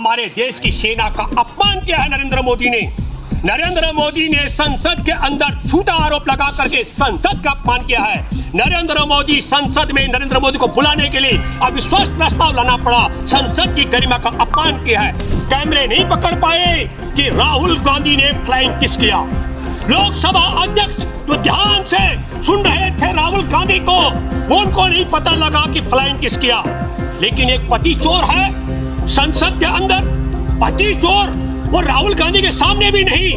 हमारे देश की सेना का अपमान किया है नरेंद्र मोदी ने। नरेंद्र मोदी ने संसद के अंदर झूठा आरोप लगा करके संसद का अपमान किया है। नरेंद्र मोदी संसद में नरेंद्र मोदी को बुलाने के लिए अविश्वास प्रस्ताव लाना पड़ा। संसद की गरिमा का अपमान किया है। कैमरे नहीं पकड़ पाए कि राहुल गांधी ने फ्लाइंग किस किया। लोकसभा अध्यक्ष तो ध्यान से सुन रहे थे राहुल गांधी को, उनको नहीं पता लगा कि फ्लाइंग किस किया। लेकिन एक पति चोर है संसद के अंदर, पति चोर, वो राहुल गांधी के सामने भी नहीं,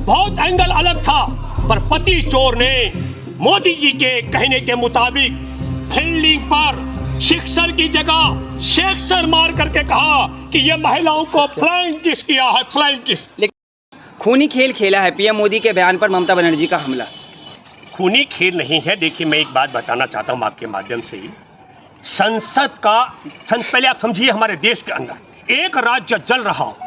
बहुत एंगल अलग था, पर पति चोर ने मोदी जी के कहने के मुताबिक फील्डिंग पर सिक्सर की जगह सेक्सर मार करके कहा कि ये महिलाओं को फ्लाइंग किस किया है, फ्लाइंग किस। खूनी खेल खेला है पीएम मोदी के बयान पर ममता बनर्जी का हमला। खूनी खेल नहीं है। देखिए, मैं एक बात बताना चाहता हूं आपके माध्यम से। संसद का पहले आप समझिए, हमारे देश के अंदर एक राज्य जल रहा हो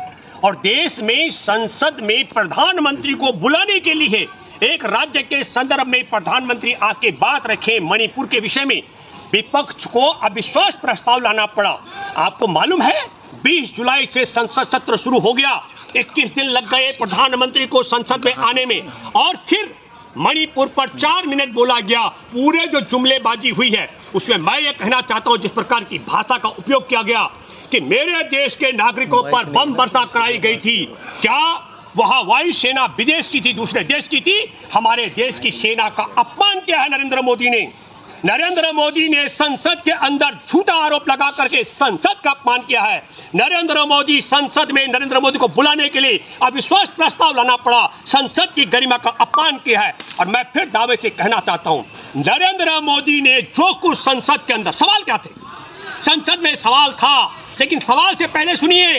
और देश में संसद में प्रधानमंत्री को बुलाने के लिए एक राज्य के संदर्भ में प्रधानमंत्री आके बात रखे मणिपुर के विषय में, विपक्ष को अविश्वास प्रस्ताव लाना पड़ा। आपको मालूम है 20 जुलाई से संसद सत्र शुरू हो गया, 21 दिन लग गए प्रधानमंत्री को संसद में आने में, और फिर मणिपुर पर 4 मिनट बोला गया। पूरे जो जुमलेबाजी हुई है उसमें मैं ये कहना चाहता हूं, जिस प्रकार की भाषा का उपयोग किया गया कि मेरे देश के नागरिकों पर बम वर्षा कराई गई थी, क्या वहां वायु सेना विदेश की थी, दूसरे देश की थी? हमारे देश की सेना का अपमान किया है नरेंद्र मोदी ने। नरेंद्र मोदी ने संसद के अंदर झूठा आरोप लगा करके संसद का अपमान किया है। नरेंद्र मोदी संसद में नरेंद्र मोदी को बुलाने के लिए अविश्वास प्रस्ताव लाना पड़ा। संसद की गरिमा का अपमान किया है। और मैं फिर दावे से कहना चाहता हूं, नरेंद्र मोदी ने जो कुछ संसद के अंदर, सवाल क्या थे संसद में? सवाल था, लेकिन सवाल से पहले सुनिए,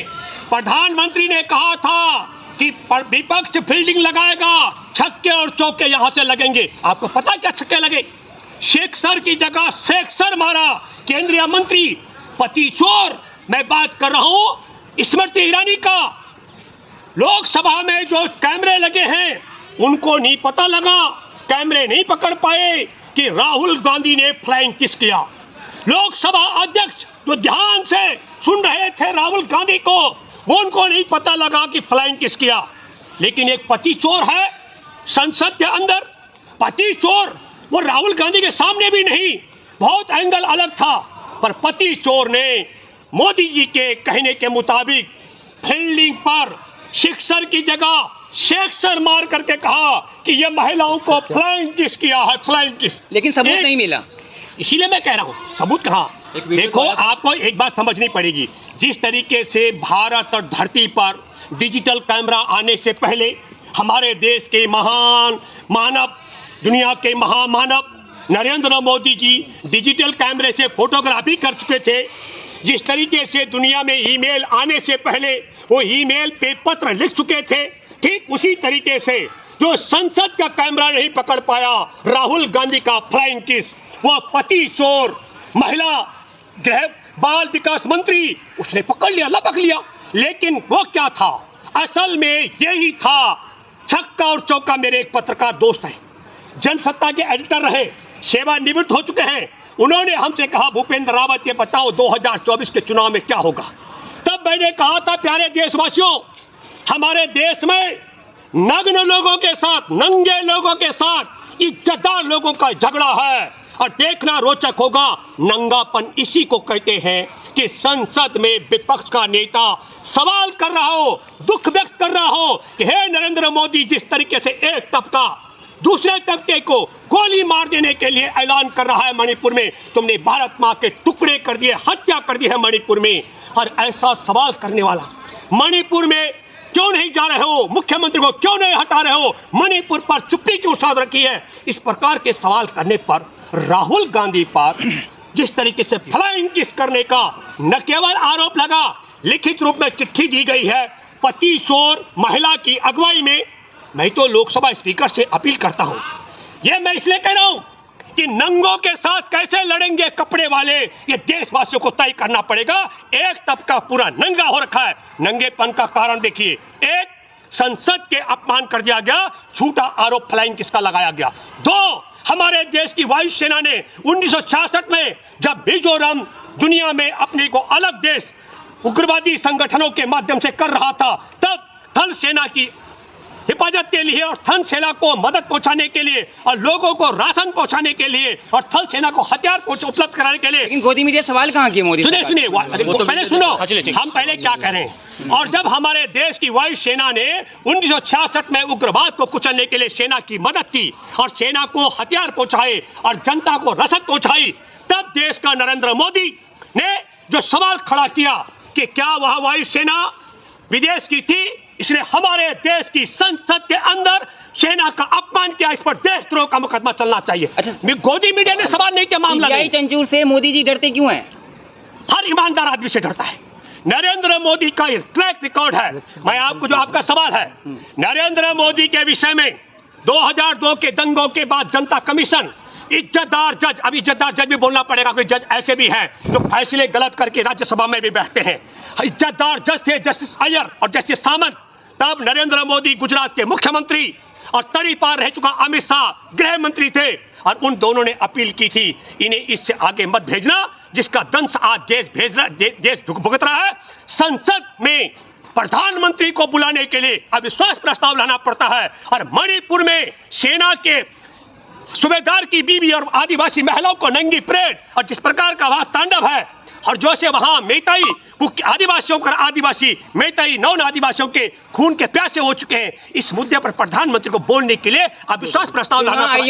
प्रधानमंत्री ने कहा था कि विपक्ष फील्डिंग लगाएगा, छक्के और चौके यहां से लगेंगे। आपको पता क्या छक्के लगे? सेक्सर की जगह सेक्सर मारा केंद्रीय मंत्री, पति चोर। मैं बात कर रहा हूं स्मृति ईरानी का। लोकसभा में जो कैमरे लगे हैं उनको नहीं पता लगा, कैमरे नहीं पकड़ पाए कि राहुल गांधी ने फ्लाइंग किस किया। लोकसभा अध्यक्ष तो ध्यान से सुन रहे थे राहुल गांधी को, उनको नहीं पता लगा कि फ्लाइंग किस किया। लेकिन एक पति चोर है संसद के अंदर, पति चोर, वो राहुल गांधी के सामने भी नहीं, बहुत एंगल अलग था, पर पति चोर ने मोदी जी के कहने के मुताबिक फील्डिंग पर सिक्सर की जगह सेक्सर मार करके कहा कि ये महिलाओं को फ्लाइंग किस किया है, फ्लाइंग किस। लेकिन सबूत नहीं मिला, इसीलिए मैं कह रहा हूं सबूत कहां। देखो, आपको एक बात समझनी पड़ेगी, जिस तरीके से भारत और धरती पर डिजिटल कैमरा आने से पहले हमारे देश के महान मानव, दुनिया के महामानव नरेंद्र मोदी जी डिजिटल कैमरे से फोटोग्राफी कर चुके थे, जिस तरीके से दुनिया में ईमेल आने से पहले वो ईमेल पे पत्र लिख चुके थे, ठीक उसी तरीके से जो संसद का कैमरा नहीं पकड़ पाया राहुल गांधी का फ्लाइंग किस, वो पति चोर महिला गृह बाल विकास मंत्री, उसने पकड़ लिया, लपक लिया। लेकिन वो क्या था, असल में यही था छक्का और चौका। मेरे एक पत्रकार दोस्त हैं, जनसत्ता के एडिटर रहे, सेवानिवृत्त हो चुके हैं, उन्होंने हमसे कहा, भूपेंद्र रावत ये बताओ 2024 के चुनाव में क्या होगा। तब मैंने कहा था, प्यारे देशवासियों, हमारे देश में नग्न लोगों के साथ, नंगे लोगों के साथ इज्जतदार लोगों का झगड़ा है। और देखना रोचक होगा, नंगापन इसी को कहते हैं कि संसद में विपक्ष का नेता सवाल कर रहा हो, दुख व्यक्त कर रहा हो कि हे नरेंद्र मोदी, जिस तरीके से एक तबका दूसरे तबके को गोली मार देने के लिए ऐलान कर रहा है मणिपुर में, तुमने भारत मां के टुकड़े कर दिए, हत्या कर दी है मणिपुर में। और ऐसा सवाल करने वाला, मणिपुर में क्यों नहीं जा रहे हो, मुख्यमंत्री को क्यों नहीं हटा रहे हो, मणिपुर पर चुप्पी क्यों साध रखी है, इस प्रकार के सवाल करने पर राहुल गांधी पर जिस तरीके से फ्लाइंग किस करने का न केवल आरोप लगा, लिखित रूप में चिट्ठी दी गई है पति चोर महिला की अगुवाई में। मैं तो लोकसभा स्पीकर से अपील करता हूं, यह मैं इसलिए कह रहा हूं कि नंगों के साथ कैसे लड़ेंगे कपड़े वाले, ये देशवासियों को तय करना पड़ेगा। एक तबका पूरा नंगा हो रखा है, नंगेपन का कारण देखिए, एक संसद के अपमान कर दिया गया, झूठा आरोप फ्लाइंग किसका लगाया गया। दो, हमारे देश की वायुसेना ने 1966 में जब मिजोरम दुनिया में अपने को अलग देश उग्रवादी संगठनों के माध्यम से कर रहा था, तब थल सेना की हिफाजत के लिए और थल सेना को मदद पहुंचाने के लिए और लोगों को राशन पहुंचाने के लिए और थल सेना को हथियार उपलब्ध कराने के लिए। लेकिन गोदी मीडिया सवाल कहाँ किए मोदी? सुनिए पहले सुनो, हम पहले क्या करें। और जब हमारे देश की वायु सेना ने 1966 में उग्रवाद को कुचलने के लिए सेना की मदद की और सेना को हथियार पहुंचाए और जनता को रसद पहुंचाई, तब देश का नरेंद्र मोदी ने जो सवाल खड़ा किया कि क्या वह वायु सेना विदेश की थी, इसलिए हमारे देश की संसद के अंदर सेना का अपमान किया, इस पर देशद्रोह का मुकदमा चलना चाहिए। अच्छा, गोदी मीडिया ने सवाल नहीं किया, मामला नहीं। चंचूर से मोदी जी डरते क्यों हैं? हर ईमानदार आदमी से डरता है। नरेंद्र मोदी का ट्रैक रिकॉर्ड है। मैं आपको जो आपका सवाल है, नरेंद्र मोदी के विषय में 2002 के दंगों के बाद जनता कमीशन, इज्जतदार जज, अब इज्जतदार जज भी बोलना पड़ेगा, कोई जज ऐसे भी हैं जो फैसले गलत करके राज्यसभा में भी बैठते हैं। इज्जतदार जज थे जस्टिस अय्यर और जस्टिस सामंत। तब नरेंद्र मोदी गुजरात के मुख्यमंत्री और तड़ी पार रह चुका अमित शाह गृह मंत्री थे और उन दोनों ने अपील की थी, इन्हें इससे आगे मत भेजना, जिसका दंश आज देश भुगत रहा है। संसद में प्रधानमंत्री को बुलाने के लिए अविश्वास प्रस्ताव लाना पड़ता है और मणिपुर में सेना के सूबेदार की बीवी और आदिवासी महिलाओं को नंगी परेड, और जिस प्रकार का वहां तांडव है, और जो से वहां मेताई आदिवासियों का आदिवासी मेताई नौन आदिवासियों के खून के प्यासे हो चुके हैं, इस मुद्दे पर प्रधानमंत्री को बोलने के लिए अविश्वास प्रस्ताव लाना पड़ा।